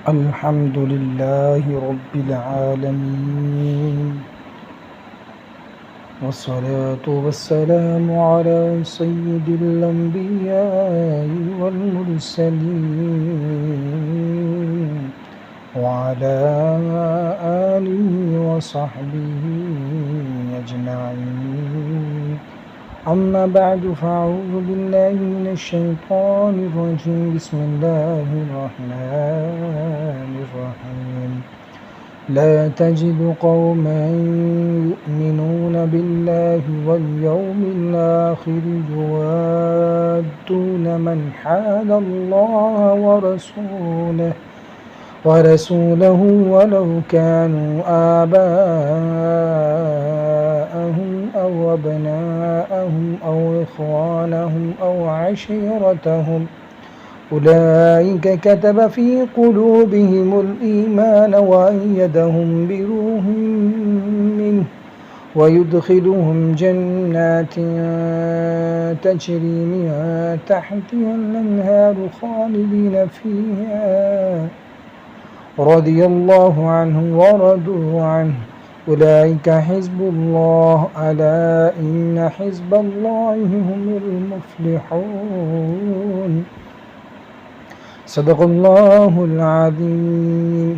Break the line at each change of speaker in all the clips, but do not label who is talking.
الحمد لله رب العالمين، والصلاة والسلام على سيد الأنبياء والمرسلين وعلى آله وصحبه أجمعين. أما بعد، فأعوذ بالله من الشيطان الرجيم. بسم الله الرحمن الرحيم. لا تجد قوما يؤمنون بالله واليوم الآخر يوادون من حاد الله ورسوله ولو كانوا آباءهم أو أبناءهم أو إخوانهم أو عشيرتهم، أولئك كتب في قلوبهم الإيمان وأيدهم بروح منه ويدخلهم جنات تجري من تحتها الأنهار خالدين فيها، رضي الله عنهم ورضوا عنه، أولئك حزب الله، ألا إن حزب الله هم المفلحون. صدق الله العظيم.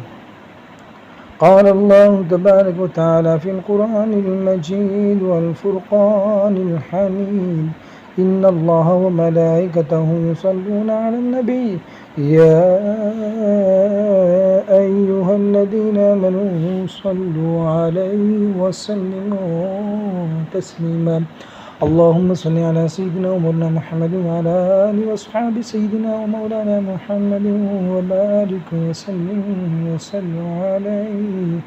قال الله تبارك وتعالى في القرآن المجيد والفرقان الحميد: إن الله وملائكته يصلون على النبي يا أيها الذين آمنوا صلوا عليه وسلموا تسليما. اللهم صل على سيدنا ومولانا محمد وعلى آله وأصحاب سيدنا ومولانا محمد وبارك وسلم عليه.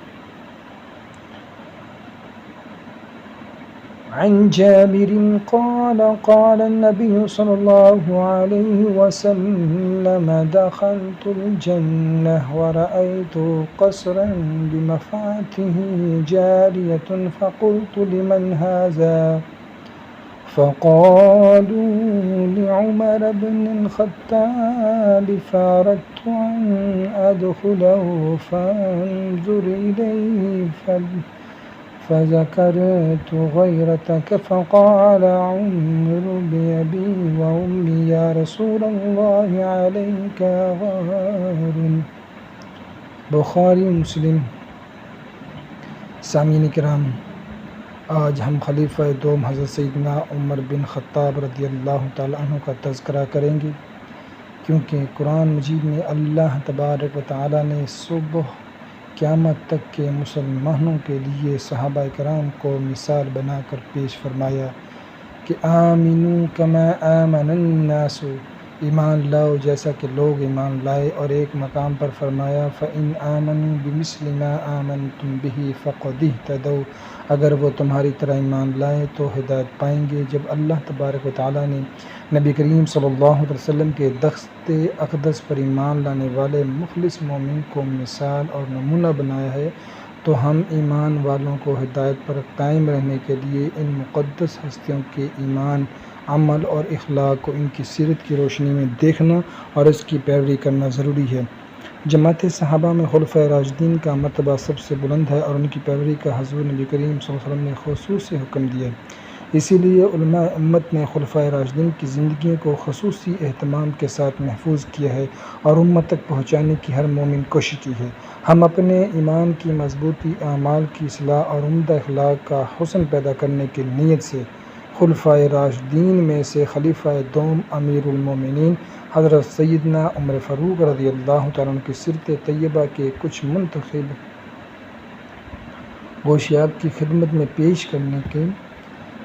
عن جابر قال: قال النبي صلى الله عليه وسلم: دخلت الجنة ورأيت قصرا بمفاته جارية، فقلت: لمن هذا؟ فقالوا: لعمر بن الخطاب، فأردت أن أدخله فأنظر إليه فذكرت غيرتك، فقال عمر: بأبي وأمي يا رسول الله، عليك غار. بخاری مسلم. سامعین کرام، آج ہم خلیفہ دوم حضرت سیدنا عمر بن خطاب رضی اللہ تعالیٰ عنہ کا تذکرہ کریں گے، کیونکہ قرآن مجید میں اللہ تبارک و تعالیٰ نے صبح قیامت تک کے مسلمانوں کے لیے صحابہ کرام کو مثال بنا کر پیش فرمایا کہ آمنو کما آمن الناس، ایمان لاؤ جیسا کہ لوگ ایمان لائے، اور ایک مقام پر فرمایا فَإِنْ آمَنُوا بِمِثْلِ مَا آمَنْتُمْ بِهِ فَقَدِ اهْتَدَوْا، اگر وہ تمہاری طرح ایمان لائے تو ہدایت پائیں گے۔ جب اللہ تبارک و تعالیٰ نے نبی کریم صلی اللہ علیہ وسلم کے دست اقدس پر ایمان لانے والے مخلص مومن کو مثال اور نمونہ بنایا ہے، تو ہم ایمان والوں کو ہدایت پر قائم رہنے کے لیے ان مقدس ہستیوں کے ایمان، عمل اور اخلاق کو ان کی سیرت کی روشنی میں دیکھنا اور اس کی پیروی کرنا ضروری ہے۔ جماعت صحابہ میں خلفائے راشدین کا مرتبہ سب سے بلند ہے اور ان کی پیروی کا حضور نبی کریم صلی اللہ علیہ وسلم نے خصوصی حکم دیا ہے۔ اسی لیے علماء امت نے خلفائے راشدین کی زندگیوں کو خصوصی اہتمام کے ساتھ محفوظ کیا ہے اور امت تک پہنچانے کی ہر ممکن کوشش کی ہے۔ ہم اپنے ایمان کی مضبوطی، اعمال کی اصلاح اور عمدہ اخلاق کا حسن پیدا کرنے کی نیت سے خلفائے راشدین میں سے خلیفہ دوم امیر المومنین حضرت سیدنا عمر فاروق رضی اللہ تعالیٰ عنہ کی سیرت طیبہ کے کچھ منتخب گوشیات کی خدمت میں پیش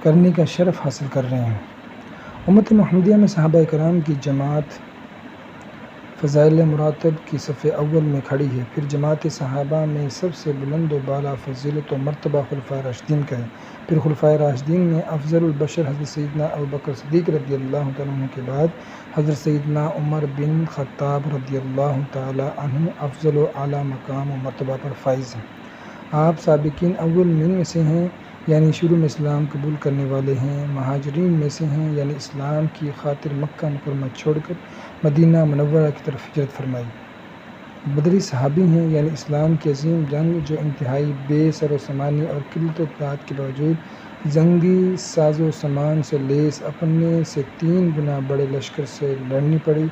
کرنے کا شرف حاصل کر رہے ہیں۔ امت محمدیہ میں صحابہ کرام کی جماعت فضائل مراتب کی صف اول میں کھڑی ہے۔ پھر جماعت صحابہ میں سب سے بلند و بالا فضیلت و مرتبہ خلفائے راشدین کا ہے۔ پھر خلفائے راشدین میں افضل البشر حضرت سیدنا ابوبکر صدیق رضی اللہ تعالیٰ عنہ کے بعد حضرت سیدنا عمر بن خطاب رضی اللہ تعالیٰ عنہ افضل و اعلیٰ مقام و مرتبہ پر فائز ہیں۔ آپ سابقین اول میں سے ہیں، یعنی شروع میں اسلام قبول کرنے والے ہیں۔ مہاجرین میں سے ہیں، یعنی اسلام کی خاطر مکہ مکرمہ چھوڑ کر مدینہ منورہ کی طرف ہجرت فرمائی۔ بدری صحابی ہیں، یعنی اسلام کی عظیم جنگ جو انتہائی بے سر و سامانی اور قلت و تعداد کے باوجود جنگی ساز و سامان سے لیس اپنے سے 3 گنا بڑے لشکر سے لڑنی پڑی،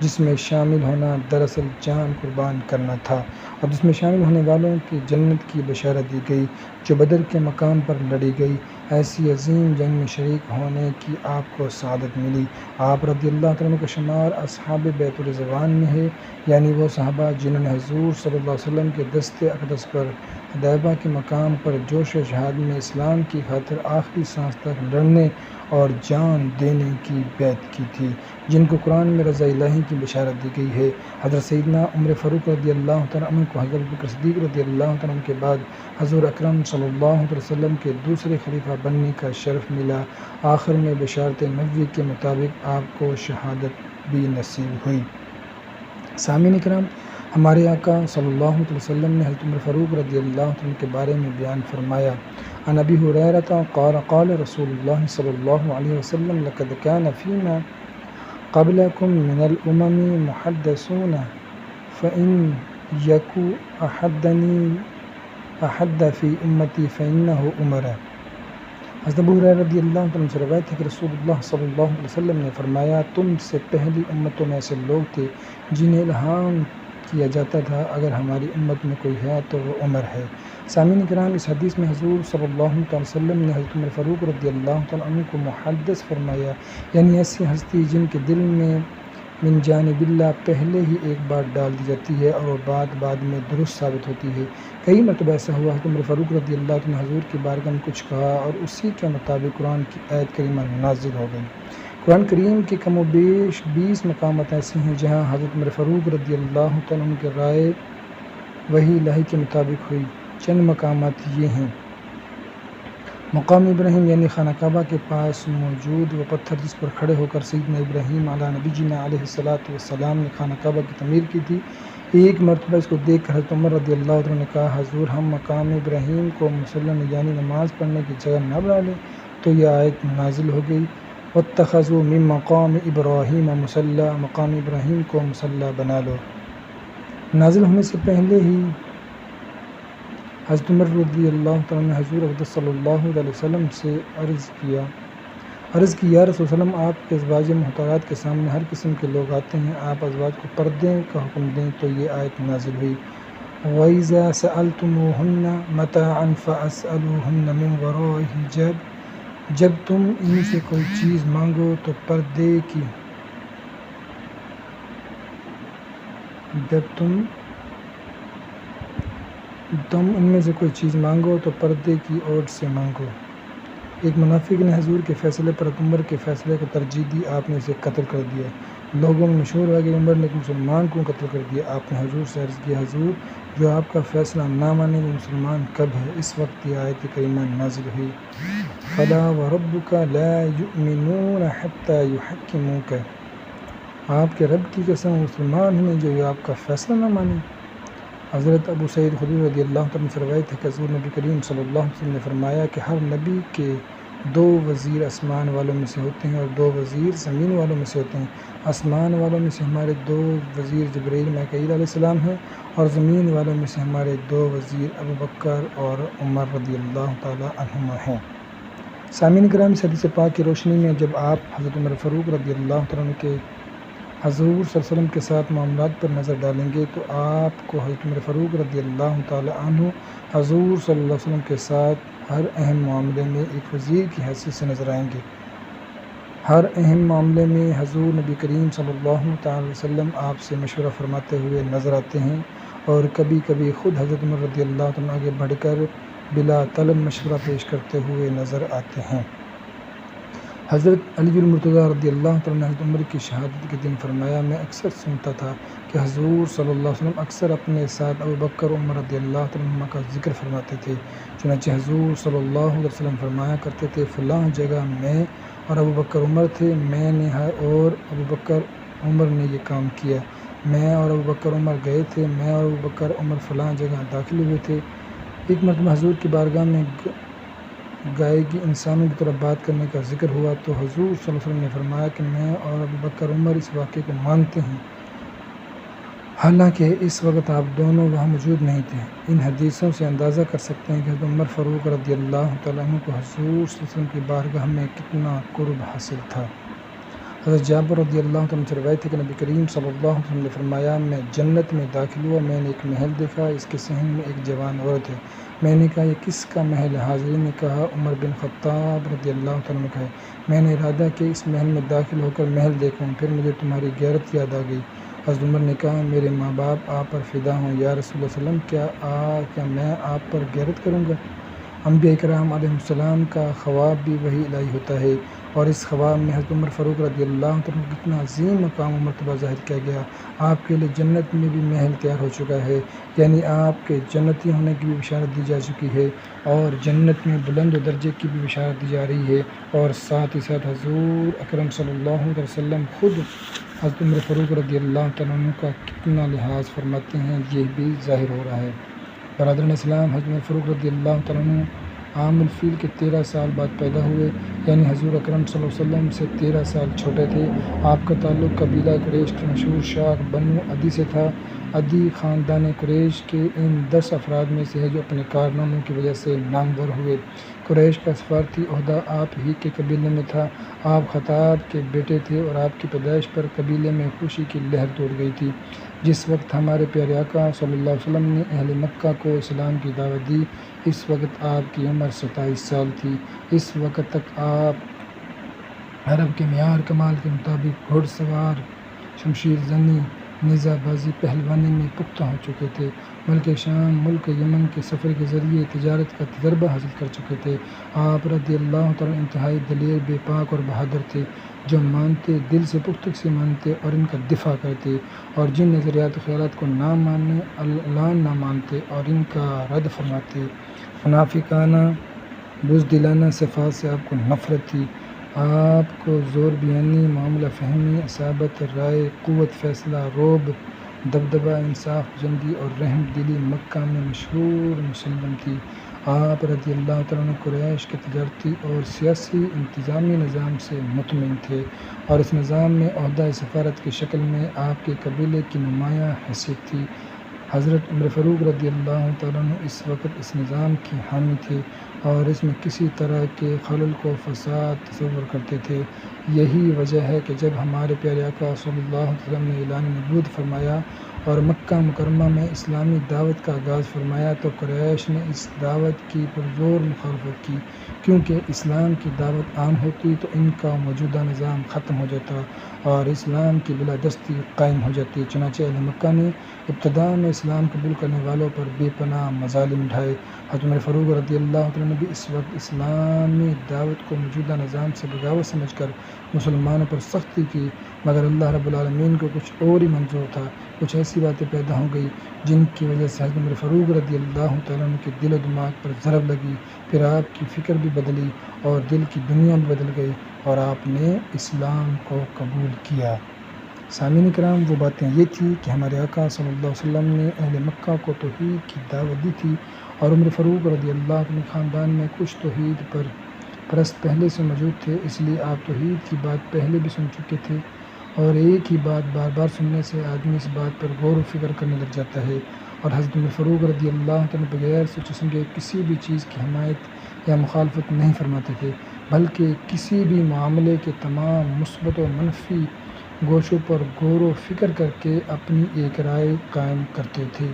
جس میں شامل ہونا دراصل جان قربان کرنا تھا، اور جس میں شامل ہونے والوں کی جنت کی بشارت دی گئی جو بدر کے مقام پر لڑی گئی۔ ایسی عظیم جنگ میں شریک ہونے کی آپ کو سعادت ملی۔ آپ رضی اللہ عنہ کا شمار اصحاب بیت الرضوان میں ہے، یعنی وہ صحابہ جنہوں نے حضور صلی اللہ علیہ وسلم کے دست اقدس پر حدیبیہ کے مقام پر جوش و جہاد میں اسلام کی خاطر آخری سانس تک لڑنے اور جان دینے کی بیعت کی تھی، جن کو قرآن میں رضا الہی کی بشارت دی گئی ہے۔ حضرت سیدنا عمر فاروق رضی اللہ تعالیٰ عنہ کو حضرت ابوبکر صدیق رضی اللہ تعالیٰ عنہ کے بعد حضور اکرم صلی اللہ علیہ وسلم کے دوسرے خلیفہ بننے کا شرف ملا۔ آخر میں بشارت نبوی کے مطابق آپ کو شہادت بھی نصیب ہوئی۔ سامعین کرام، ہمارے آقا صلی اللہ علیہ وسلم نے حضرت عمر فاروق رضی اللہ عنہ کے بارے میں بیان فرمایا، عن ابی ہریرہ قال قال رسول اللہ صلی اللہ علیہ وسلم لقد كان فيما قبلكم من الامم محدثون فإن يكن احد في امتی فإنه عمر۔ حضرت ابو ہریرہ رضی اللہ عنہ سے روایت ہے کہ رسول اللہ صلی اللہ علیہ وسلم نے فرمایا، تم سے پہلی امتوں میں ایسے لوگ تھے جنہیں الہام کیا جاتا تھا، اگر ہماری امت میں کوئی ہے تو وہ عمر ہے۔ سامعین کرام، اس حدیث میں حضور صلی اللہ علیہ وسلم نے حضرت عمر فاروق رضی اللہ عنہ کو محدث فرمایا، یعنی ایسی ہستی جن کے دل میں من جانب اللہ پہلے ہی ایک بات ڈال دی جاتی ہے اور وہ بات بعد میں درست ثابت ہوتی ہے۔ کئی مرتبہ ایسا ہوا حضرت عمر فاروق رضی اللہ عنہ نے حضور کی بارگاہ میں کچھ کہا اور اسی کے مطابق قرآن کی آیت کریمہ نازل ہو گئی۔ قرآن کریم کے کم و بیش 20 مقامات ایسے ہیں جہاں حضرت عمر فاروق رضی اللہ عنہ کی رائے وحی الہی کے مطابق ہوئی۔ چند مقامات یہ ہیں: مقام ابراہیم یعنی خانہ کعبہ کے پاس موجود وہ پتھر جس پر کھڑے ہو کر سیدنا ابراہیم علیہ نبینا علیہ الصلوۃ والسلام نے خانہ کعبہ کی تعمیر کی تھی۔ ایک مرتبہ اس کو دیکھ کر حضرت عمر رضی اللہ عنہ نے کہا، حضور ہم مقام ابراہیم کو مصلی یعنی نماز پڑھنے کی جگہ نہ بنا لیں؟ تو یہ آیت نازل ہو گئی، واتخذوا من مقام ابراہیم مصلی، مقام ابراہیم کو مصلی بنا لو۔ نازل ہونے سے پہلے ہی حضرت عمر رضی اللہ عنہ نے حضور اقدس صلی اللہ علیہ وسلم سے عرض کی، یا رسول اللہ، آپ کے ازواج محترمات کے سامنے ہر قسم کے لوگ آتے ہیں، آپ ازواج کو پردے کا حکم دیں۔ تو یہ آیت نازل ہوئی، وَإِذَا سَأَلْتُمُوهُنَّ مَتَاعًا فَاسْأَلُوهُنَّ مِنْ وَرَاءِ حِجَابٍ، جب تم ان سے کوئی چیز مانگو تو پردے کی ان میں سے کوئی چیز مانگو تو پردے کی اوٹ سے مانگو۔ ایک منافق نے حضور کے فیصلے پر عمر کے فیصلے کو ترجیح دی، آپ نے اسے قتل کر دیا۔ لوگوں میں مشہور ہے کہ عمر نے ایک مسلمان کو قتل کر دیا۔ آپ نے حضور سے عرض کیا، حضور جو آپ کا فیصلہ نہ مانے وہ مسلمان کب ہے؟ اس وقت یہ آیت کریمہ نازل ہوئی، فَلَا وَرَبُّكَ لَا يُؤْمِنُونَ حَتَّى يُحَكِّمُوكَ، آپ کے رب کی قسم مسلمان ہیں جو آپ کا فیصلہ نہ مانے۔ حضرت ابو سعید خدری رضی اللہ عنہ سے روایت ہے کہ حضور نبی کریم صلی اللہ علیہ وسلم نے فرمایا کہ ہر نبی کے 2 وزیر آسمان والوں میں سے ہوتے ہیں اور 2 وزیر زمین والوں میں سے ہوتے ہیں۔ آسمان والوں میں سے ہمارے 2 وزیر جبرائیل میکائیل علیہ السلام ہیں، اور زمین والوں میں سے ہمارے 2 وزیر ابوبکر اور عمر رضی اللہ تعالیٰ عنہما ہیں۔ سامعین کرام، اس حدیث پاک کی روشنی میں جب آپ حضرت عمر فاروق رضی اللہ عنہ کے حضور صلی اللہ علیہ وسلم کے ساتھ معاملات پر نظر ڈالیں گے تو آپ کو حضرت عمر فاروق رضی اللہ تعالیٰ عنہ حضور صلی اللہ علیہ وسلم کے ساتھ ہر اہم معاملے میں ایک وزیر کی حیثیت سے نظر آئیں گے۔ ہر اہم معاملے میں حضور نبی کریم صلی اللہ تعالیٰ وسلم آپ سے مشورہ فرماتے ہوئے نظر آتے ہیں، اور کبھی کبھی خود حضرت عمر رضی اللہ عنہ آگے بڑھ کر بلا طلب مشورہ پیش کرتے ہوئے نظر آتے ہیں۔ حضرت علی المرتضیٰ رضی اللہ عنہ نے حضرت عمر کی شہادت کے دن فرمایا، میں اکثر سنتا تھا کہ حضور صلی اللہ علیہ وسلم اکثر اپنے ساتھ ابوبکر عمر رضی اللہ عنہ کا ذکر فرماتے تھے، چنانچہ حضور صلی اللہ علیہ وسلم فرمایا کرتے تھے، فلاں جگہ میں اور ابوبکر عمر تھے، میں نے اور ابوبکر عمر نے یہ کام کیا، میں اور ابوبکر عمر گئے تھے، میں اور ابوبکر عمر فلاں جگہ داخل ہوئے تھے۔ ایک مرتبہ حضور کی بارگاہ میں گائیگی انسانوں کی طرف بات کرنے کا ذکر ہوا تو حضور صلی اللہ علیہ وسلم نے فرمایا کہ میں اور ابوبکر عمر اس واقعے کو مانتے ہیں، حالانکہ اس وقت آپ دونوں وہاں موجود نہیں تھے۔ ان حدیثوں سے اندازہ کر سکتے ہیں کہ حضرت عمر فاروق رضی اللہ تعالیٰ عنہ کو حضور صلی اللہ علیہ وسلم کی بارگاہ میں کتنا قرب حاصل تھا۔ حضرت جابر رضی اللہ عنہ سے روایت ہے کہ نبی کریم صلی اللہ علیہ وسلم نے فرمایا، میں جنت میں داخل ہوا، میں نے ایک محل دیکھا، اس کے صحن میں ایک جوان عورت ہے۔ میں نے کہا، یہ کس کا محل ہے؟ حاضرین نے کہا، عمر بن خطاب رضی اللہ عنہ کا ہے۔ میں نے ارادہ کہ اس محل میں داخل ہو کر محل دیکھوں، پھر مجھے تمہاری غیرت یاد آ گئی۔ حضرت عمر نے کہا، میرے ماں باپ آپ پر فدا ہوں، یا رسول اللہ صلی اللہ علیہ وسلم، کیا میں آپ پر غیرت کروں گا؟ انبیاء کرام علیہ السلام کا خواب بھی وحی الہی ہوتا ہے، اور اس خواب میں حضرت عمر فاروق رضی اللہ عنہ کو کتنا عظیم مقام و مرتبہ ظاہر کیا گیا۔ آپ کے لیے جنت میں بھی محل تیار ہو چکا ہے، یعنی آپ کے جنتی ہونے کی بھی بشارت دی جا چکی ہے، اور جنت میں بلند و درجے کی بھی بشارت دی جا رہی ہے، اور ساتھ ہی ساتھ حضور اکرم صلی اللہ علیہ وسلم خود حضرت عمر فاروق رضی اللہ عنہ کا کتنا لحاظ فرماتے ہیں، یہ بھی ظاہر ہو رہا ہے۔ برادران اسلام، حضرت عمر فاروق رضی اللہ عنہ عام الفیل کے 13 سال بعد پیدا ہوئے، یعنی حضور اکرم صلی اللہ علیہ وسلم سے 13 سال چھوٹے تھے۔ آپ کا تعلق قبیلہ قریش کے مشہور شاخ بنو عدی سے تھا۔ عدی خاندان قریش کے ان 10 افراد میں سے ہے جو اپنے کارناموں کی وجہ سے نامور ہوئے۔ قریش کا سفارتی عہدہ آپ ہی کے قبیلے میں تھا۔ آپ خطاب کے بیٹے تھے، اور آپ کی پیدائش پر قبیلے میں خوشی کی لہر دوڑ گئی تھی۔ جس وقت ہمارے پیارے آقا صلی اللہ علیہ وسلم نے اہل مکہ کو اسلام کی دعوت دی، اس وقت آپ کی عمر 27 سال تھی۔ اس وقت تک آپ عرب کے معیار کمال کے مطابق گھڑ سوار، شمشیر زنی، نیزہ بازی، پہلوانی میں پختہ ہو چکے تھے۔ ملک شام، ملک یمن کے سفر کے ذریعے تجارت کا تجربہ حاصل کر چکے تھے۔ آپ رضی اللہ تعالیٰ انتہائی دلیر، بے باک اور بہادر تھے، جو مانتے دل سے پختگی سے مانتے اور ان کا دفاع کرتے، اور جن نظریات و خیالات کو نہ ماننے اعلان نہ مانتے اور ان کا رد فرماتے۔ منافقانہ، بزدلانہ صفات سے آپ کو نفرت تھی۔ آپ کو زور بیانی، معاملہ فہمی، اصابت رائے، قوت فیصلہ، رعب، دبدبہ، انصاف پسندی اور رحم دلی مکہ میں مشہور مسلم تھی۔ آپ رضی اللہ تعالیٰ عنہ قریش کے تجارتی اور سیاسی انتظامی نظام سے مطمئن تھے، اور اس نظام میں عہدہ سفارت کی شکل میں آپ کے قبیلے کی نمایاں حیثیت تھی۔ حضرت عمر فاروق رضی اللہ تعالیٰ عنہ اس وقت اس نظام کی حامی تھے، اور اس میں کسی طرح کے خلل کو فساد تصور کرتے تھے۔ یہی وجہ ہے کہ جب ہمارے پیارے آقا صلی اللہ علیہ وسلم نے اعلان نبوت فرمایا اور مکہ مکرمہ میں اسلامی دعوت کا آغاز فرمایا، تو قریش نے اس دعوت کی پرزور مخالفت کی، کیونکہ اسلام کی دعوت عام ہوتی تو ان کا موجودہ نظام ختم ہو جاتا اور اسلام کی بالادستی قائم ہو جاتی۔ چنانچہ اہل مکہ نے ابتدا میں اسلام قبول کرنے والوں پر بے پناہ مظالم ڈھائے۔ حضرت عمر فاروق رضی اللہ عنہ نے بھی اس وقت اسلامی دعوت کو موجودہ نظام سے بغاوت سمجھ کر مسلمانوں پر سختی کی، مگر اللہ رب العالمین کو کچھ اور ہی منظور تھا۔ کچھ ایسی باتیں پیدا ہو گئی جن کی وجہ سے حضرت عمر فاروق رضی اللہ تعالیٰ عنہ کے دل و دماغ پر ضرب لگی، پھر آپ کی فکر بھی بدلی اور دل کی دنیا بھی بدل گئی، اور آپ نے اسلام کو قبول کیا۔ سامعین کرام، وہ باتیں یہ تھی کہ ہمارے آقا صلی اللہ علیہ وسلم نے اہل مکہ کو توحید کی دعوت دی تھی، اور عمر فاروق رضی اللہ عنہ خاندان میں کچھ توحید پرست پہلے سے موجود تھے، اس لیے آپ توحید کی بات پہلے بھی سن چکے تھے، اور ایک ہی بات بار بار سننے سے آدمی اس بات پر غور و فکر کرنے لگ جاتا ہے، اور حضرت عمر فاروق رضی اللہ عنہ بغیر سوچے سمجھے کسی بھی چیز کی حمایت یا مخالفت نہیں فرماتے تھے، بلکہ کسی بھی معاملے کے تمام مثبت و منفی گوشوں پر غور و فکر کر کے اپنی ایک رائے قائم کرتے تھے۔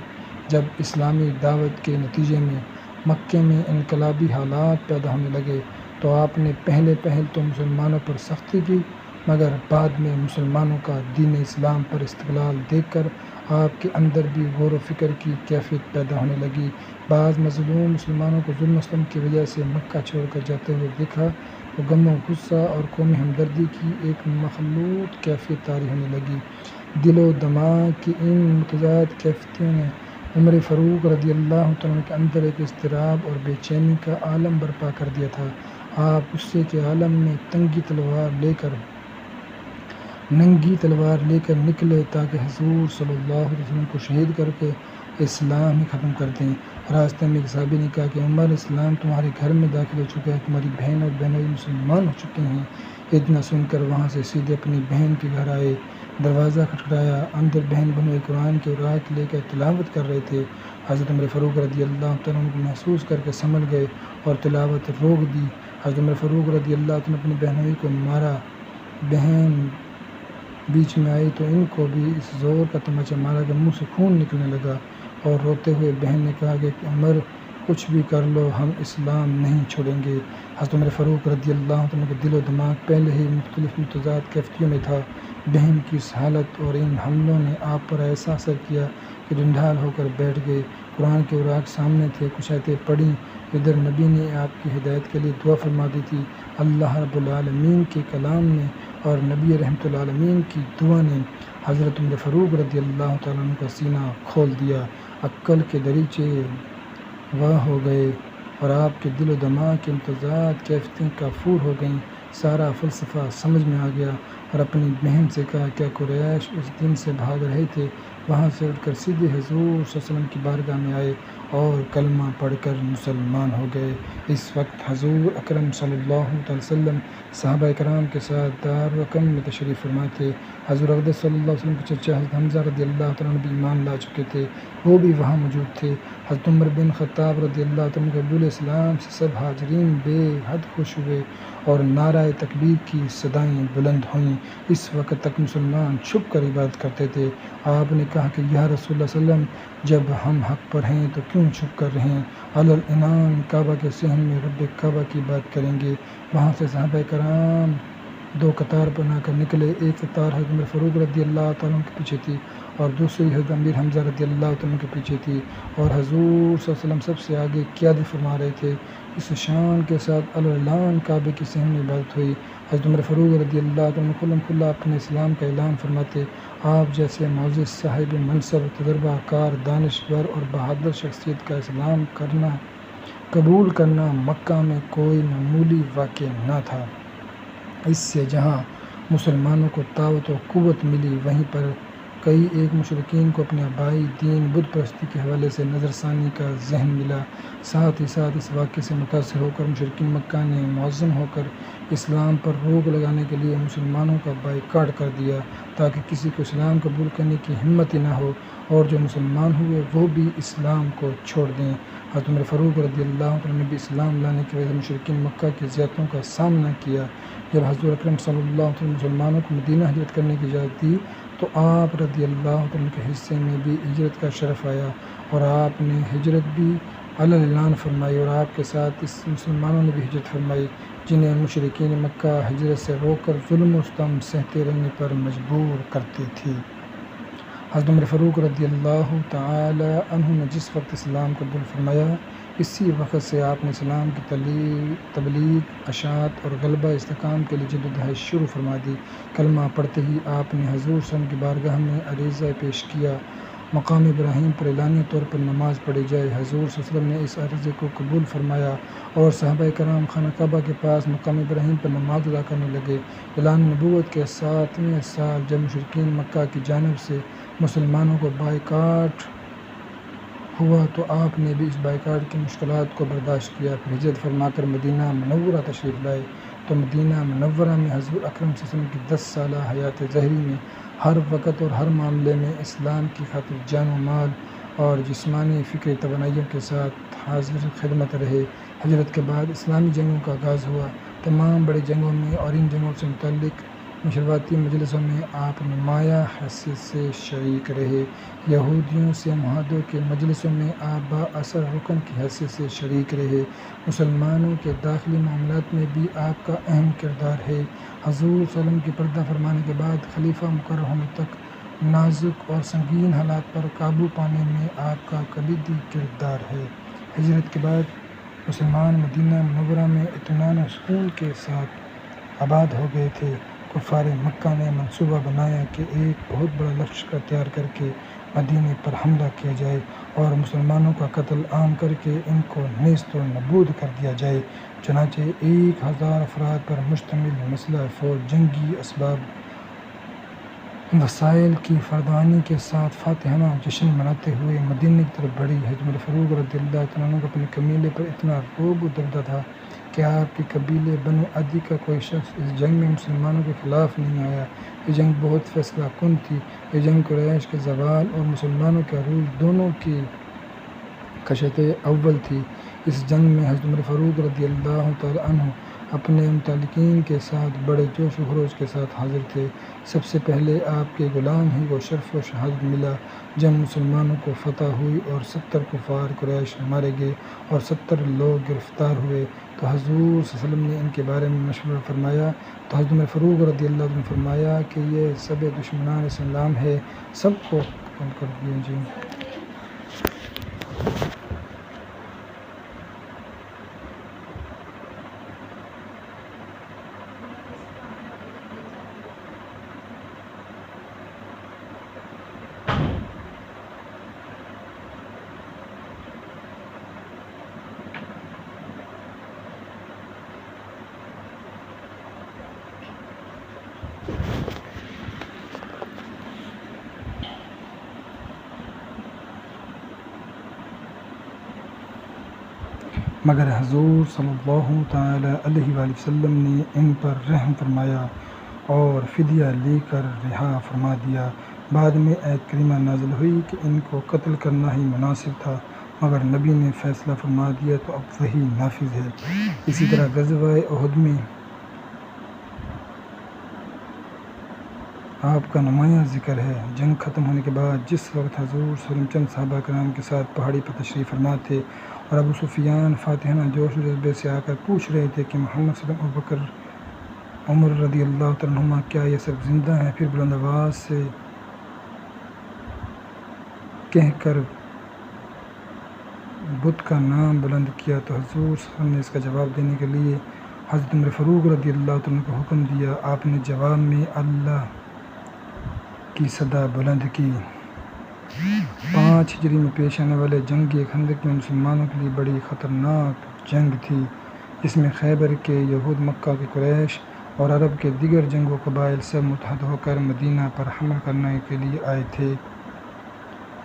جب اسلامی دعوت کے نتیجے میں مکے میں انقلابی حالات پیدا ہونے لگے تو آپ نے پہلے تو مسلمانوں پر سختی کی، مگر بعد میں مسلمانوں کا دین اسلام پر استقلال دیکھ کر آپ کے اندر بھی غور و فکر کی کیفیت پیدا ہونے لگی۔ بعض مظلوم مسلمانوں کو ظلم و ستم کی وجہ سے مکہ چھوڑ کر جاتے ہوئے دیکھا تو غم و غصہ اور قومی ہمدردی کی ایک مخلوط کیفیت طاری ہونے لگی۔ دل و دماغ کی ان متضاد کیفیتوں نے عمر فاروق رضی اللہ عنہ کے اندر ایک اضطراب اور بے چینی کا عالم برپا کر دیا تھا۔ آپ غصے کے عالم میں ننگی تلوار لے کر نکلے تاکہ حضور صلی اللہ علیہ وسلم کو شہید کر کے اسلام ہی ختم کر دیں۔ راستے میں ایک صحابی نے کہا کہ عمر، اسلام تمہارے گھر میں داخل ہو چکا ہے، تمہاری بہن اور بہنوئی مسلمان ہو چکے ہیں، اتنا سن کر وہاں سے سیدھے اپنی بہن کے گھر آئے، دروازہ کھٹکھٹایا، اندر بہن بھائی قرآن کے اوراق لے کر تلاوت کر رہے تھے۔ حضرت عمر فاروق رضی اللہ تعالیٰ عنہ کو محسوس کر کے سنبھل گئے اور تلاوت روک دی۔ حضرت عمر فاروق رضی اللہ تعالیٰ عنہ اپنی بہنوئی کو مارا، بہن بیچ میں آئی تو ان کو بھی اس زور کا تماچا مارا کہ منہ سے خون نکلنے لگا، اور روتے ہوئے بہن نے کہا کہ عمر کچھ بھی کر لو ہم اسلام نہیں چھوڑیں گے۔ حضرت عمر فاروق رضی اللہ عنہ کا دل و دماغ پہلے ہی مختلف متضاد کیفیتوں میں تھا۔ بہن کی اس حالت اور ان حملوں نے آپ پر ایسا اثر کیا کہ ڈنڈھال ہو کر بیٹھ گئے۔ قرآن کے اوراق سامنے تھے، کچھ آیتیں پڑھیں، ادھر نبی نے آپ کی ہدایت کے لیے دعا فرما دی تھی۔ اللہ رب العالمین کے کلام نے اور نبی رحمت العالمین کی دعا نے حضرت عمر فاروق رضی اللہ تعالیٰ عنہ کا سینہ کھول دیا، عقل کے دریچے واہ ہو گئے اور آپ کے دل و دماغ کی متضاد کیفیتیں کافور ہو گئیں۔ سارا فلسفہ سمجھ میں آ گیا اور اپنی بہن سے کہا، کیا قریش اس دن سے بھاگ رہے تھے؟ وہاں سے اٹھ کر سیدھے حضور صلی اللہ علیہ وسلم کی بارگاہ میں آئے اور کلمہ پڑھ کر مسلمان ہو گئے۔ اس وقت حضور اکرم صلی اللہ علیہ وسلم صحابہ کرام کے ساتھ دارالارقم میں تشریف فرما تھے۔ حضور اقدس صلی اللہ علیہ وسلم کے چچا حضرت حمزہ رضی اللہ تعالیٰ عنہ بھی ایمان لا چکے تھے، وہ بھی وہاں موجود تھے۔ حضرت عمر بن خطاب رضی اللہ تعالیٰ عنہ کے قبول اسلام سے سب حاضرین بے حد خوش ہوئے اور نعرہ تکبیر کی صدائیں بلند ہوئیں۔ اس وقت تک مسلمان چھپ کر عبادت کرتے تھے۔ آپ نے کہا کہ یا رسول اللہ صلی اللہ علیہ وسلم، جب ہم حق پر ہیں تو کیوں چھپ کر رہیں؟ العنان کعبہ کے صحن میں رب کعبہ کی بات کریں گے۔ وہاں سے صحابہ کرام دو قطار بنا کر نکلے، ایک قطار حضرت عمر فاروق رضی اللہ تعالیٰ عنہ کے پیچھے تھی اور دوسری حضرت امیر حمزہ رضی اللہ تعالیٰ عنہ کے پیچھے تھی، اور حضور صلی اللہ علیہ وسلم سب سے آگے قیادت فرما رہے تھے۔ اس شان کے ساتھ العنان کعبے کے صحن میں عبادت ہوئی۔ حضرت عمر فاروق رضی اللہ تعالیٰ عنہ کھلم کھلا اپنے اسلام کا اعلان فرماتے، آپ جیسے معزز صاحب منصب، تجربہ کار، دانشور اور بہادر شخصیت کا اسلام قبول کرنا مکہ میں کوئی معمولی واقعہ نہ تھا۔ اس سے جہاں مسلمانوں کو طاقت و قوت ملی، وہیں پر کئی ایک مشرکین کو اپنے آبائی دین بت پرستی کے حوالے سے نظر ثانی کا ذہن ملا۔ ساتھ ہی ساتھ اس واقعے سے متاثر ہو کر مشرکین مکہ نے معظم ہو کر اسلام پر روک لگانے کے لیے مسلمانوں کا بائیکاٹ کر دیا تاکہ کسی کو اسلام قبول کرنے کی ہمت ہی نہ ہو، اور جو مسلمان ہوئے وہ بھی اسلام کو چھوڑ دیں۔ حضرت عمر فاروق رضی اللہ عنہ نے بھی اسلام لانے کی وجہ سے مشرکین مکہ کی زیادتیوں کا سامنا کیا۔ جب حضور اکرم صلی اللہ علیہ وسلم مسلمانوں کو مدینہ ہجرت کرنے کی اجازت دی تو آپ رضی اللہ عنہ کے حصے میں بھی ہجرت کا شرف آیا اور آپ نے ہجرت بھی اعلان فرمائی، اور آپ کے ساتھ اس مسلمانوں نے بھی ہجرت فرمائی جنہیں مشرکین مکہ ہجرت سے روک کر ظلم و ستم سہتے رہنے پر مجبور کرتے تھے۔ حضرت عمر فاروق رضی اللہ تعالی عنہ نے جس وقت اسلام قبول فرمایا، اسی وقت سے آپ نے اسلام کی تبلیغ، اشاعت اور غلبہ استحکام کے لیے جدوجہد شروع فرما دی۔ کلمہ پڑھتے ہی آپ نے حضور صلی اللہ علیہ وسلم کی بارگاہ میں عریضہ پیش کیا، مقام ابراہیم پر اعلانیہ طور پر نماز پڑھی جائے۔ حضور صلی اللہ علیہ وسلم نے اس عرضے کو قبول فرمایا اور صحابہ کرام خانہ کعبہ کے پاس مقام ابراہیم پر نماز ادا کرنے لگے۔ اعلان نبوت کے 7ویں سال جب مشرکین مکہ کی جانب سے مسلمانوں کو بائیکاٹ ہوا تو آپ نے بھی اس بائیکاٹ کی مشکلات کو برداشت کیا، پھر ہجرت فرما کر مدینہ منورہ تشریف لائے۔ تو مدینہ منورہ میں حضور اکرم صلی اللہ علیہ وسلم کی 10 سالہ حیات ظاہری میں ہر وقت اور ہر معاملے میں اسلام کی خاطر جان و مال اور جسمانی فکری توانائیوں کے ساتھ حاضر خدمت رہے۔ ہجرت کے بعد اسلامی جنگوں کا آغاز ہوا۔ تمام بڑی جنگوں میں اور ان جنگوں سے متعلق مشاورتی مجلسوں میں آپ نمایاں حیثیت سے شریک رہے۔ یہودیوں سے معاہدوں کے مجلسوں میں آپ بااثر رکن کی حیثیت سے شریک رہے۔ مسلمانوں کے داخلی معاملات میں بھی آپ کا اہم کردار ہے۔ حضور صلی اللہ علیہ وسلم کی پردہ فرمانے کے بعد خلیفہ مقرر ہونے تک نازک اور سنگین حالات پر قابو پانے میں آپ کا کلیدی کردار ہے۔ ہجرت کے بعد مسلمان مدینہ منورہ میں اطمینان و سکون کے ساتھ آباد ہو گئے تھے۔ کفار مکہ نے منصوبہ بنایا کہ ایک بہت بڑا لشکر تیار کر کے مدینے پر حملہ کیا جائے اور مسلمانوں کا قتل عام کر کے ان کو نیست و نابود کر دیا جائے۔ چنانچہ 1000 افراد پر مشتمل مسلح فوج جنگی اسباب وسائل کی فراوانی کے ساتھ فاتحانہ جشن مناتے ہوئے مدینے کی طرف بڑھی۔ حضرت عمر فاروق رضی اللہ تعالیٰ عنہ کو اپنے قبیلے پر اتنا رعب و دبدبہ تھا کہ آپ کے قبیلے بنو عدی کا کوئی شخص اس جنگ میں مسلمانوں کے خلاف نہیں آیا۔ یہ جنگ بہت فیصلہ کن تھی۔ یہ جنگ قریش کے زوال اور مسلمانوں کے عروج دونوں کی کشت اول تھی۔ اس جنگ میں حضرت عمر فاروق رضی اللہ تعالیٰ عنہ اپنے متعلقین کے ساتھ بڑے جوش و خروش کے ساتھ حاضر تھے۔ سب سے پہلے آپ کے غلام ہی کو شرف و شہادت ملا جب مسلمانوں کو فتح ہوئی اور 70 کفار قریش مارے گئے اور 70 لوگ گرفتار ہوئے، تو حضور صلی اللہ علیہ وسلم نے ان کے بارے میں مشورہ فرمایا تو حضرت عمر فاروق رضی اللہ عنہ نے فرمایا کہ یہ سب دشمنان اسلام ہے، سب کو قتل کر دیجیے۔ مگر حضور صلی اللہ تعالیٰ علیہ وآلہ وسلم نے ان پر رحم فرمایا اور فدیہ لے کر رہا فرما دیا۔ بعد میں آیت کریمہ نازل ہوئی کہ ان کو قتل کرنا ہی مناسب تھا، مگر نبی نے فیصلہ فرما دیا تو اب وہی نافذ ہے۔ اسی طرح غزوہ احد میں آپ کا نمایاں ذکر ہے۔ جنگ ختم ہونے کے بعد جس وقت حضور صلی اللہ علیہ وسلم چند صحابہ کرام کے ساتھ پہاڑی پر تشریف فرما تھے اور ابو سفیان فاتحانہ جوش و جذبے سے آ کر پوچھ رہے تھے کہ محمد صلی اللہ علیہ وسلم، ابوبکر، عمر رضی اللہ تعالیٰ عنہما کیا یہ سب زندہ ہیں؟ پھر بلند آواز سے کہہ کر بت کا نام بلند کیا تو حضور صلی اللہ علیہ وسلم نے اس کا جواب دینے کے لیے حضرت عمر فاروق رضی اللہ تعالیٰ عنہ کو حکم دیا۔ آپ نے جواب میں اللہ کی صدا بلند کی۔ 5 ہجری میں پیش آنے والے جنگ خندق میں مسلمانوں کے لیے بڑی خطرناک جنگ تھی، جس میں خیبر کے یہود، مکہ کے قریش اور عرب کے دیگر جنگ و قبائل سب متحد ہو کر مدینہ پر حملہ کرنے کے لیے آئے تھے،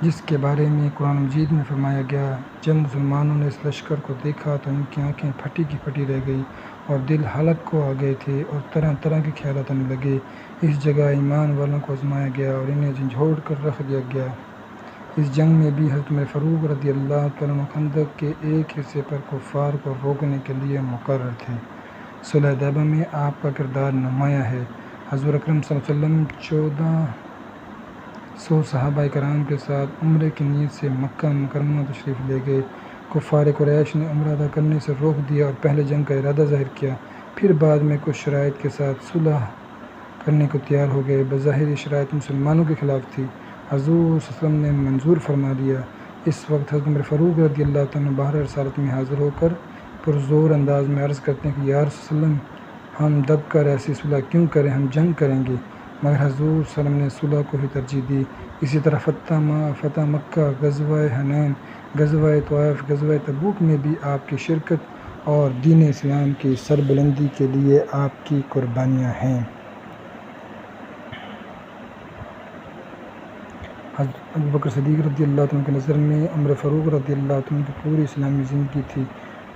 جس کے بارے میں قرآن مجید میں فرمایا گیا، جب مسلمانوں نے اس لشکر کو دیکھا تو ان کی آنکھیں پھٹی کی پھٹی رہ گئی اور دل حلق کو آ گئے تھے اور طرح طرح کے خیالات آنے لگے۔ اس جگہ ایمان والوں کو آزمایا گیا اور انہیں جھنجھوڑ کر رکھ دیا گیا۔ اس جنگ میں بھی حضرت عمر فاروق رضی اللہ تعالیٰ عنہ خندق کے ایک حصے پر کفار کو روکنے کے لیے مقرر تھے۔ صلح حدیبیہ میں آپ کا کردار نمایاں ہے۔ حضور اکرم صلی اللہ علیہ وسلم 1400 صحابہ کرام کے ساتھ عمرے کی نیت سے مکہ مکرمہ تشریف لے گئے۔ کفار قریش نے عمرہ ادا کرنے سے روک دیا اور پہلے جنگ کا ارادہ ظاہر کیا، پھر بعد میں کچھ شرائط کے ساتھ صلح کرنے کو تیار ہو گئے۔ بظاہر یہ شرائط مسلمانوں کے خلاف تھی، حضور صلی اللہ علیہ وسلم نے منظور فرما لیا۔ اس وقت حضرت عمر فاروق رضی اللہ تعالیٰ عنہ باہر رسالت میں حاضر ہو کر پرزور انداز میں عرض کرتے ہیں کہ یا رسول اللہ، ہم دب کر ایسی صلح کیوں کریں، ہم جنگ کریں گے، مگر حضور صلی اللہ علیہ وسلم نے صلح کو ہی ترجیح دی۔ اسی طرح فتح مکہ، غزوہ حنین، غزوہ طائف، غزوہ تبوک میں بھی آپ کی شرکت اور دین اسلام کی سربلندی کے لیے آپ کی قربانیاں ہیں۔ حضرت ابوبکر صدیق رضی اللہ عنہ کی نظر میں عمر فاروق رضی اللہ عنہ کی پوری اسلامی زندگی تھی۔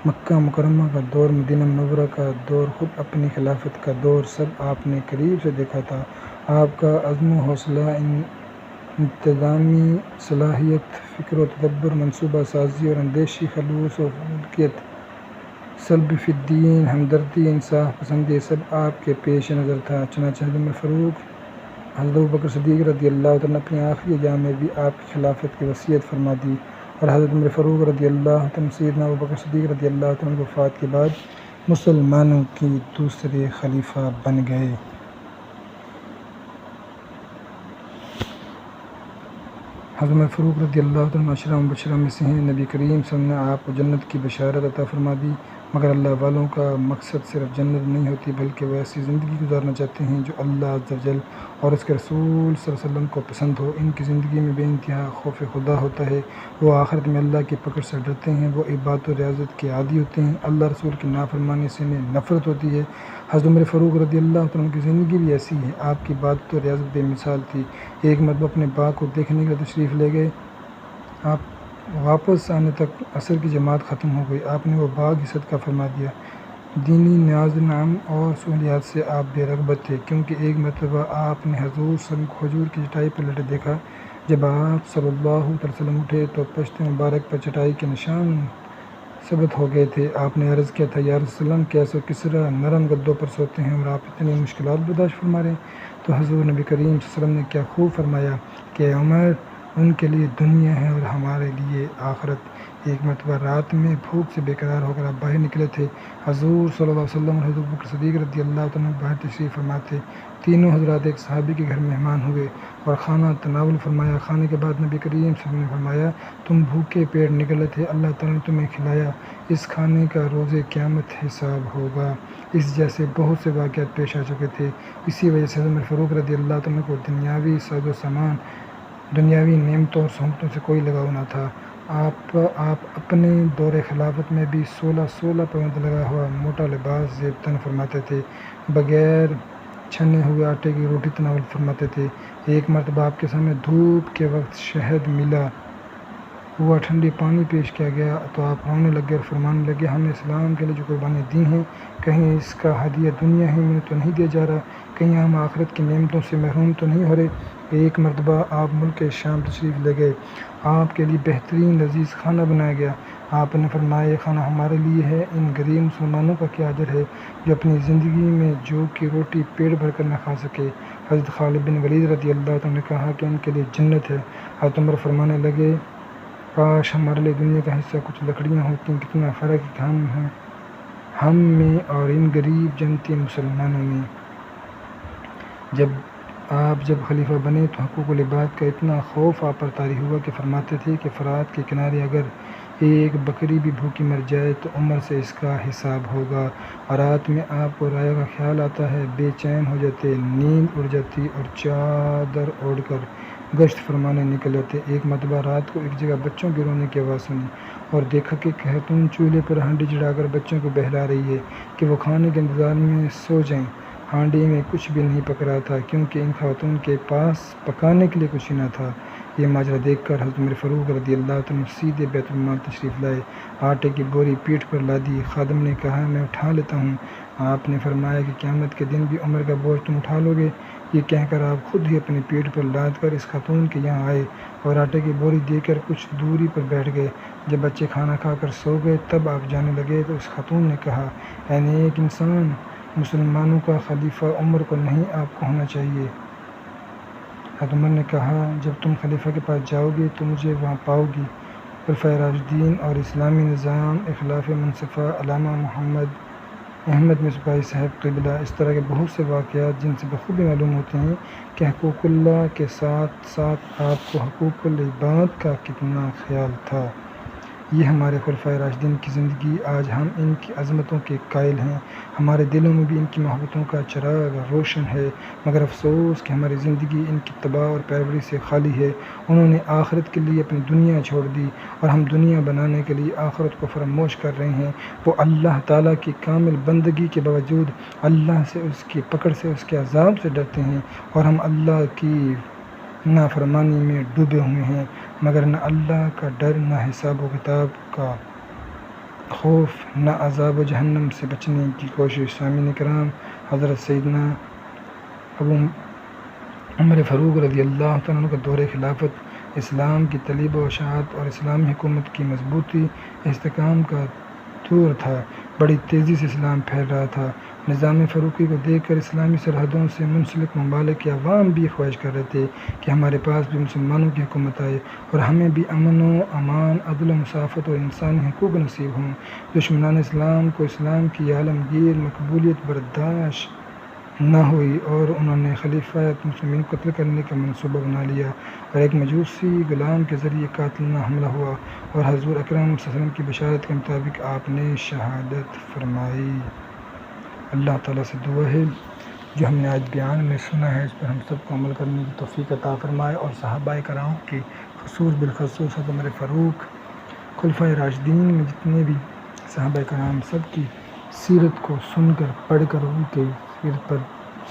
مکہ مکرمہ کا دور، مدینہ منورہ کا دور، خود اپنی خلافت کا دور، سب آپ نے قریب سے دیکھا تھا۔ آپ کا عزم و حوصلہ، انتظامی صلاحیت، فکر و تدبر، منصوبہ سازی اور اندیشی، خلوص و خلوصیت، صلب فی الدین، ہمدردی، انصاف پسندی، سب آپ کے پیش نظر تھا۔ چنانچہ حضرت ابوبکر صدیق رضی اللہ عنہ اپنی آخری ایام میں بھی آپ کی خلافت کی وصیت فرما دی اور حضرت عمر فاروق رضی اللہ عنہ سیدنا ابوبکر صدیق رضی اللہ عنہ کی وفات کے بعد مسلمانوں کے دوسرے خلیفہ بن گئے۔ حضرت عمر فاروق رضی اللہ عنہ عشرہ مبشرہ میں سے ہیں۔ نبی کریم صلی اللہ علیہ وسلم نے آپ کو جنت کی بشارت عطا فرما دی، مگر اللہ والوں کا مقصد صرف جنت نہیں ہوتی، بلکہ وہ ایسی زندگی گزارنا چاہتے ہیں جو اللہ عز و جل اور اس کے رسول صلی اللہ علیہ وسلم کو پسند ہو۔ ان کی زندگی میں بے انتہا خوف خدا ہوتا ہے، وہ آخرت میں اللہ کی پکڑ سے ڈرتے ہیں، وہ عبادت و ریاضت کے عادی ہوتے ہیں، اللہ رسول کی نافرمانی سے انہیں نفرت ہوتی ہے۔ حضرت عمر فاروق رضی اللہ عنہ کی زندگی بھی ایسی ہے۔ آپ کی عبادت و ریاضت بے مثال تھی۔ ایک مرتبہ اپنے باغ کو دیکھنے کے لیے تشریف لے گئے، آپ واپس آنے تک عصر کی جماعت ختم ہو گئی۔ آپ نے وہ باغ ہی صدقہ فرما دیا۔ دینی نیاز نعم اور سہولیات سے آپ بے رغبت تھے، کیونکہ ایک مرتبہ آپ نے حضور صلی اللہ علیہ وسلم کو حضور کی چٹائی پر لیٹے دیکھا۔ جب آپ صلی اللہ علیہ وسلم اٹھے تو پشت مبارک پر چٹائی کے نشان ثبت ہو گئے تھے۔ آپ نے عرض کیا تھا، یا رسول اللہ، کیسے کسرا نرم گدوں پر سوتے ہیں اور آپ اتنی مشکلات برداشت فرما رہے ہیں؟ تو حضور نبی کریم صلی اللہ علیہ وسلم نے کیا خوب فرمایا کہ اے عمر، ان کے لیے دنیا ہے اور ہمارے لیے آخرت۔ ایک مرتبہ رات میں بھوک سے بے قرار ہو کر آپ باہر نکلے تھے۔ حضور صلی اللہ علیہ وسلم اور حضرت ابوبکر صدیق رضی اللہ عنہ باہر تشریف فرما تھے۔ تینوں حضرات ایک صحابی کے گھر مہمان ہوئے اور کھانا تناول فرمایا۔ کھانے کے بعد نبی کریم صلی اللہ علیہ وسلم نے فرمایا، تم بھوکے پیٹ نکلے تھے، اللہ تعالیٰ نے تمہیں کھلایا، اس کھانے کا روز قیامت حساب ہوگا۔ اس جیسے بہت سے واقعات پیش آ چکے تھے۔ اسی وجہ سے عمر فاروق رضی اللہ عنہ کو دنیاوی ساز و سامان، دنیاوی نعمتوں اور سہولتوں سے کوئی لگاؤ نہ تھا۔ آپ اپنے دور خلافت میں بھی 16 پوند لگا ہوا موٹا لباس زیب تن فرماتے تھے، بغیر چھنے ہوئے آٹے کی روٹی تناول فرماتے تھے۔ ایک مرتبہ آپ کے سامنے دھوپ کے وقت شہد ملا ہوا ٹھنڈی پانی پیش کیا گیا تو آپ رونے لگے اور فرمانے لگے، ہم نے اسلام کے لیے جو قربانیاں دی ہیں، کہیں اس کا ہدیہ دنیا ہی میں تو نہیں دیا جا رہا، کہیں ہم آخرت کی نعمتوں سے محروم تو نہیں ہو رہے۔ ایک مرتبہ آپ ملک شام تشریف لے گئے، آپ کے لیے بہترین لذیذ کھانا بنایا گیا۔ آپ نے فرمایا، یہ کھانا ہمارے لیے ہے، ان غریب مسلمانوں کا کیا اجر ہے جو اپنی زندگی میں جو کی روٹی پیٹ بھر کر نہ کھا سکے۔ حضرت خالد بن ولید رضی اللہ عنہ نے کہا کہ ان کے لیے جنت ہے۔ حضرت عمر فرمانے لگے، کاش ہمارے لیے دنیا کا حصہ کچھ لکڑیاں ہوتی، کتنا فرق ہے ہم میں اور ان غریب جنتی مسلمانوں میں۔ جب خلیفہ بنے تو حقوق العباد کا اتنا خوف آپ پر طاری ہوا کہ فرماتے تھے کہ فرات کے کنارے اگر ایک بکری بھی بھوکی مر جائے تو عمر سے اس کا حساب ہوگا، اور رات میں آپ کو رائے کا خیال آتا ہے، بے چین ہو جاتے، نیند اڑ جاتی اور چادر اوڑھ کر گشت فرمانے نکل جاتے۔ ایک مرتبہ رات کو ایک جگہ بچوں کے رونے کی آواز سنی اور دیکھا کہ خاتون چولہے پر ہانڈی چڑھا کر بچوں کو بہلا رہی ہے کہ وہ کھانے کے انتظار میں سو جائیں۔ ہانڈی میں کچھ بھی نہیں پک رہا تھا کیونکہ ان خاتون کے پاس پکانے کے لیے کچھ ہی نہ تھا۔ یہ ماجرا دیکھ کر حضرت عمر فاروق رضی اللہ عنہ سیدھے بیت المال تشریف لائے، آٹے کی بوری پیٹھ پر لادی۔ خادم نے کہا، میں اٹھا لیتا ہوں۔ آپ نے فرمایا کہ قیامت کے دن بھی عمر کا بوجھ تم اٹھا لو گے؟ یہ کہہ کر آپ خود ہی اپنی پیٹھ پر لاد کر اس خاتون کے یہاں آئے اور آٹے کی بوری دے کر کچھ دوری پر بیٹھ گئے۔ جب بچے کھانا کھا کر سو گئے تب آپ جانے لگے تو اس خاتون نے کہا، اے نیک انسان، مسلمانوں کا خلیفہ عمر کو نہیں آپ کو ہونا چاہیے۔ حضرت عمر نے کہا، جب تم خلیفہ کے پاس جاؤ گے تو مجھے وہاں پاؤ گی۔ خلفائے راشدین اور اسلامی نظام اخلاف منصفہ علامہ محمد احمد مصباحی صاحب قبلہ اس طرح کے بہت سے واقعات جن سے بخوبی معلوم ہوتے ہیں کہ حقوق اللہ کے ساتھ ساتھ آپ کو حقوق العباد کا کتنا خیال تھا۔ یہ ہمارے خلفائے راشدین کی زندگی، آج ہم ان کی عظمتوں کے قائل ہیں، ہمارے دلوں میں بھی ان کی محبتوں کا چراغ روشن ہے، مگر افسوس کہ ہماری زندگی ان کی اتباع اور پیروی سے خالی ہے۔ انہوں نے آخرت کے لیے اپنی دنیا چھوڑ دی اور ہم دنیا بنانے کے لیے آخرت کو فراموش کر رہے ہیں۔ وہ اللہ تعالیٰ کی کامل بندگی کے باوجود اللہ سے، اس کی پکڑ سے، اس کے عذاب سے ڈرتے ہیں، اور ہم اللہ کی نافرمانی میں ڈوبے ہوئے ہیں، مگر نہ اللہ کا ڈر، نہ حساب و کتاب کا خوف، نہ عذاب و جہنم سے بچنے کی کوشش۔ سامعین کرام، حضرت سیدنا ابو عمر فاروق رضی اللہ عنہ کا دور خلافت اسلام کی طلیب و اشاعت اور اسلامی حکومت کی مضبوطی استحکام کا دور تھا۔ بڑی تیزی سے اسلام پھیل رہا تھا۔ نظام فاروقی کو دیکھ کر اسلامی سرحدوں سے منسلک ممالک کے عوام بھی خواہش کر رہے تھے کہ ہمارے پاس بھی مسلمانوں کی حکومت آئے اور ہمیں بھی امن و امان، عدل و مساوات اور انسانی حقوق نصیب ہوں۔ دشمنان اسلام کو اسلام کی عالمگیر مقبولیت برداشت نہ ہوئی اور انہوں نے خلیفہ مسلمین کو قتل کرنے کا منصوبہ بنا لیا، اور ایک مجوسی غلام کے ذریعے قاتلانہ حملہ ہوا اور حضور اکرم صلی اللہ علیہ وسلم کی بشارت کے مطابق آپ نے شہادت فرمائی۔ اللہ تعالیٰ سے دعا ہے جو ہم نے آج بیان میں سنا ہے اس پر ہم سب کو عمل کرنے کی توفیق عطا فرمائے، اور صحابہ کرام کی خصوص بالخصوص حضرت عمر فاروق، خلفائے راشدین میں جتنے بھی صحابہ کرام، سب کی سیرت کو سن کر، پڑھ کر، ان کی سیرت پر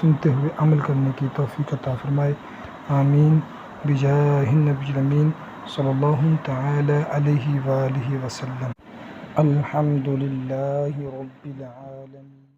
سنتے ہوئے عمل کرنے کی توفیق عطا فرمائے۔ آمین بجاہ النبی الامین صلی اللہ تعالی علیہ وآلہ وسلم۔ الحمد للہ رب العالمین.